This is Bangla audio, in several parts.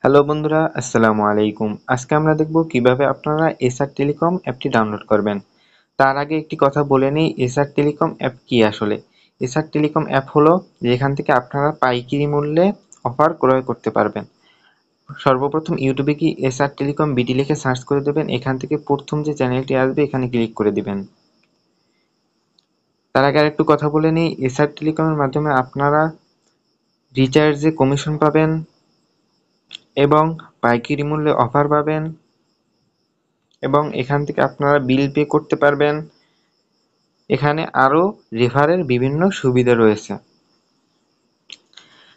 হ্যালো বন্ধুরা, আসসালামু আলাইকুম। আজকে আমরা দেখব কিভাবে আপনারা এসআর টেলিকম অ্যাপটি ডাউনলোড করবেন। তার আগে একটি কথা বলে নিই, এসআর টেলিকম অ্যাপ কি আসলে? এসআর টেলিকম অ্যাপ হলো যেখান থেকে আপনারা পাইকারি মূল্যে অফার ক্রয় করতে পারবেন। সর্বপ্রথম ইউটিউবে কি এসআর টেলিকম বিডি লিখে সার্চ করে দেবেন। এখান থেকে প্রথম যে চ্যানেলটি আসবে এখানে ক্লিক করে দিবেন। তার আগে আরেকটু কথা বলে নিই, এসআর টেলিকমের মাধ্যমে আপনারা রিচার্জে কমিশন পাবেন এবং পাইকারি মূল্যে অফার পাবেন এবং এখান থেকে আপনারা বিল পে করতে পারবেন। এখানে আরও রেফারের বিভিন্ন সুবিধা রয়েছে।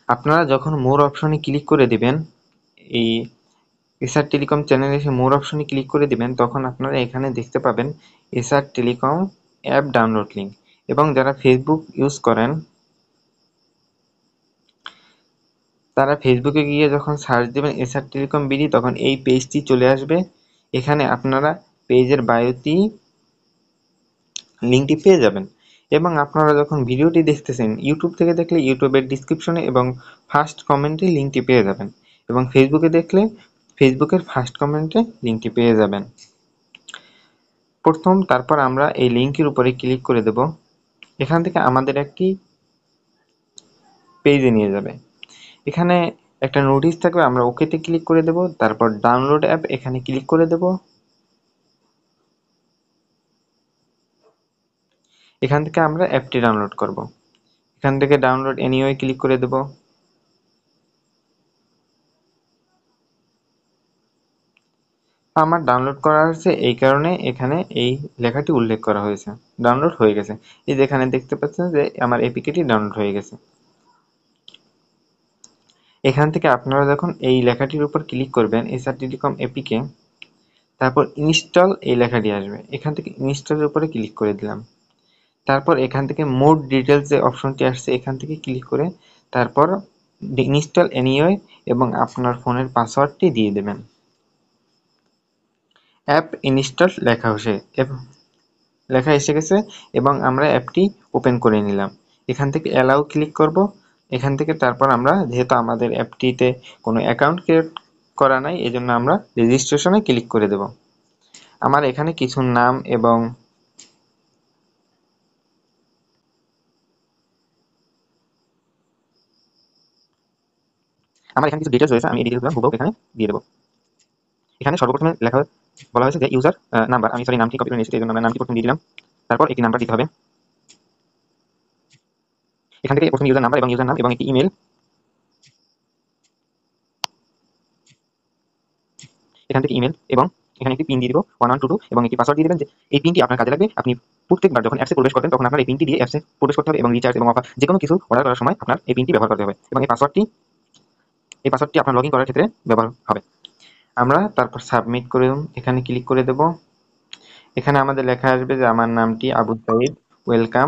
আপনারা যখন মোর অপশনে ক্লিক করে দিবেন, এই এসআর টেলিকম চ্যানেলে এসে মোর অপশনে ক্লিক করে দিবেন, তখন আপনারা এখানে দেখতে পাবেন SR telecom app download link. এবং যারা ফেসবুক ইউজ করেন তারা ফেসবুকে গিয়ে যখন সার্চ দেবেন এসআর টেলিকম বিডি, তখন এই পেজটি চলে আসবে। এখানে আপনারা পেজের বায়োতেই লিঙ্কটি পেয়ে যাবেন এবং আপনারা যখন ভিডিওটি দেখতেছেন ইউটিউব থেকে দেখলে ইউটিউবের ডিসক্রিপশনে এবং ফার্স্ট কমেন্টে লিঙ্কটি পেয়ে যাবেন এবং ফেসবুকে দেখলে ফেসবুকের ফার্স্ট কমেন্টে লিঙ্কটি পেয়ে যাবেন। তারপর আমরা এই লিঙ্কের উপরে ক্লিক করে দেব। এখান থেকে আমাদের একটি পেজে নিয়ে যাবে। এখানে একটা নোটিশ থাকবে, আমরা ওকেতে ক্লিক করে দেব। তারপর ডাউনলোড অ্যাপ এখানে ক্লিক করে দেব। এখান থেকে আমরা অ্যাপটি ডাউনলোড করব। এখান থেকে ডাউনলোড এনিওয়ে ক্লিক করে দেব। আমার ডাউনলোড করা হয়েছে, এই কারণে এখানে এই লেখাটি উল্লেখ করা হয়েছে, ডাউনলোড হয়ে গেছে। এই যে এখানে দেখতে পাচ্ছেন যে আমার এপিকেটি ডাউনলোড হয়ে গেছে। এখান থেকে আপনারা যখন এই লেখাটির উপর ক্লিক করবেন এসআর টেলিকম এপিকে, তারপর ইনস্টল এই লেখাটি আসবে। এখান থেকে ইনস্টলের উপরে ক্লিক করে দিলাম। তারপর এখান থেকে মোর ডিটেলস যে অপশনটি আসছে এখান থেকে ক্লিক করে তারপর ইনস্টল এনিওয়ে এবং আপনার ফোনের পাসওয়ার্ডটি দিয়ে দেবেন। অ্যাপ ইনস্টল লেখা এসে গেছে এবং আমরা অ্যাপটি ওপেন করে নিলাম। এখান থেকে অ্যালাউ ক্লিক করব। এখান থেকে তারপর আমরা যেহেতু আমাদের অ্যাপটিতে কোনো অ্যাকাউন্ট ক্রিয়েট করা নাই, এজন্য আমরা রেজিস্ট্রেশনে ক্লিক করে দেব। আমার এখানে কিছু নাম এবং আমার এখানে কিছু ডিটেলস রয়েছে, আমি এই ডিটেলসগুলো হুবহু এখানে দিয়ে দেবো। এখানে সর্বপ্রথমে বলা হয়েছে যে ইউজার নাম্বার, আমি নামটি কপি করে নিয়েছি, এই জন্য আমরা নামটি প্রথমে দিয়ে দিলাম। তারপর একটি নাম্বার দিতে হবে। এখান থেকে প্রথমে ইউজার নাম্বার এবং ইউজার নাম এবং একটি ইমেল। এখান থেকে ইমেল এবং এখানে একটি পিন দিয়ে দিব 1122 এবং একটি পাসওয়ার্ড দিয়ে দিবেন। যে এই পিনটি আপনার কাজে লাগবে। আপনি প্রত্যেকবার যখন অ্যাপসে প্রবেশ করবেন তখন আপনার এই পিনটি দিয়ে অ্যাপসে প্রবেশ করতে হবে এবং রিচার্জ এবং অফার যে কোনো কিছু অর্ডার করার সময় আপনার এই পিনটি ব্যবহার করতে হবে এবং এই পাসওয়ার্ডটি আপনার লগইন করার ক্ষেত্রে ব্যবহার হবে। আমরা তারপর সাবমিট করে এখানে ক্লিক করে দেব। এখানে আমাদের লেখা আসবে যে আমার নামটি আবু সাইদ, ওয়েলকাম,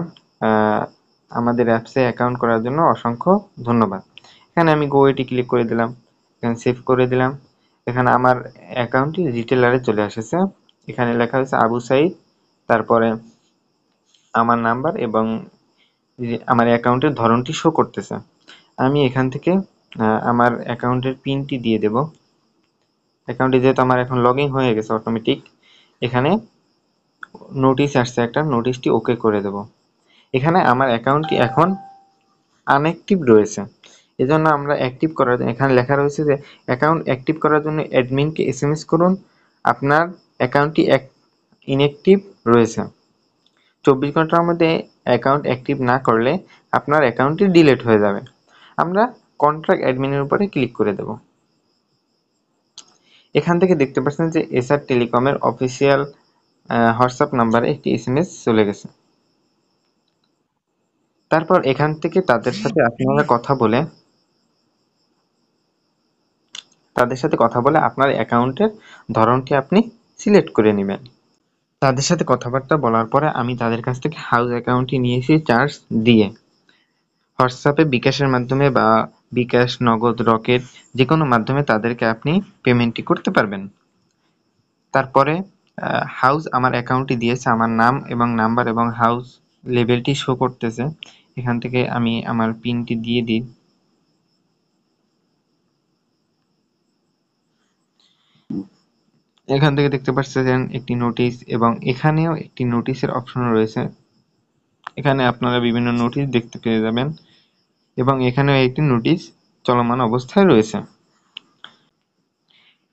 আমাদের অ্যাপসে অ্যাকাউন্ট করার জন্য অসংখ্য ধন্যবাদ। এখানে আমি গো এটি ক্লিক করে দিলাম, এখানে সেভ করে দিলাম। এখানে আমার অ্যাকাউন্টটি রিটেলারে চলে এসেছে। এখানে লেখা হয়েছে আবু সাইদ, তারপরে আমার নাম্বার এবং আমার অ্যাকাউন্টের ধরনটি শো করতেছে। আমি এখান থেকে আমার অ্যাকাউন্টের পিনটি দিয়ে দেব। অ্যাকাউন্টটি যেহেতু আমার এখন লগ ইন হয়ে গেছে অটোমেটিক, এখানে নোটিশ আসছে একটা, নোটিশটি ওকে করে দেব। এখানে আমার অ্যাকাউন্টটি এখন আনঅ্যাক্টিভ রয়েছে, এজন্য আমরা অ্যাক্টিভ করার জন্য এখানে লেখা রয়েছে যে অ্যাকাউন্ট অ্যাক্টিভ করার জন্য অ্যাডমিনকে এসএমএস করুন, আপনার অ্যাকাউন্টটি ইনঅ্যাক্টিভ রয়েছে। 24 ঘন্টার মধ্যে অ্যাকাউন্ট অ্যাক্টিভ না করলে আপনার অ্যাকাউন্টটি ডিলিট হয়ে যাবে। আমরা কন্ট্যাক্ট অ্যাডমিনের উপরে ক্লিক করে দেব। এখান থেকে দেখতে পাচ্ছেন যে এসআর টেলিকমের অফিসিয়াল হোয়াটসঅ্যাপ নাম্বারে একটি এসএমএস চলে গেছে। তারপর এখান থেকে তাদের সাথে কথা বলে আপনার অ্যাকাউন্টের ধরনটি আপনি সিলেক্ট করে নেবেন। তাদের সাথে কথাবার্তা বলার পরে আমি তাদের কাছ থেকে হাউস অ্যাকাউন্টটি নিয়েছি চার্জ দিয়ে। হোয়াটসঅ্যাপে বিকাশের মাধ্যমে বা বিকাশ, নগদ, রকেট যে কোনো মাধ্যমে তাদেরকে আপনি পেমেন্টটি করতে পারবেন। তারপরে হাউস আমার অ্যাকাউন্টটি দিয়েছে, আমার নাম এবং নাম্বার এবং হাউস লেভেলটি শো করতেছে। এখান থেকে আমি আমার পিনটি দিয়ে দিই। এখান থেকে দেখতে পাচ্ছেন একটি নোটিশ এবং এখানেও একটি নোটিশের অপশন রয়েছে। এখানে আপনারা বিভিন্ন নোটিশ দেখতে পেয়ে যাবেন এবং এখানেও একটি নোটিশ চলমান অবস্থায় রয়েছে।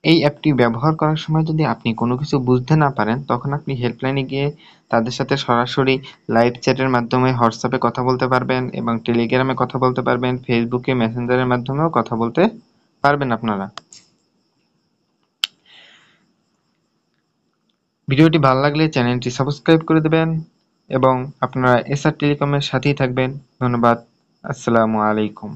এই অ্যাপটি ব্যবহার করার সময় যদি আপনি কোনো কিছু বুঝতে না পারেন তখন আপনি হেল্পলাইনে গিয়ে তাদের সাথে সরাসরি লাইভ চ্যাটের মাধ্যমে হোয়াটসঅ্যাপে কথা বলতে পারবেন এবং টেলিগ্রামে কথা বলতে পারবেন, ফেসবুকে মেসেঞ্জারের মাধ্যমেও কথা বলতে পারবেন আপনারা। ভিডিওটি ভালো লাগলে চ্যানেলটি সাবস্ক্রাইব করে দেবেন এবং আপনারা এসআর টেলিকমের সাথেই থাকবেন। ধন্যবাদ। আসসালামু আলাইকুম।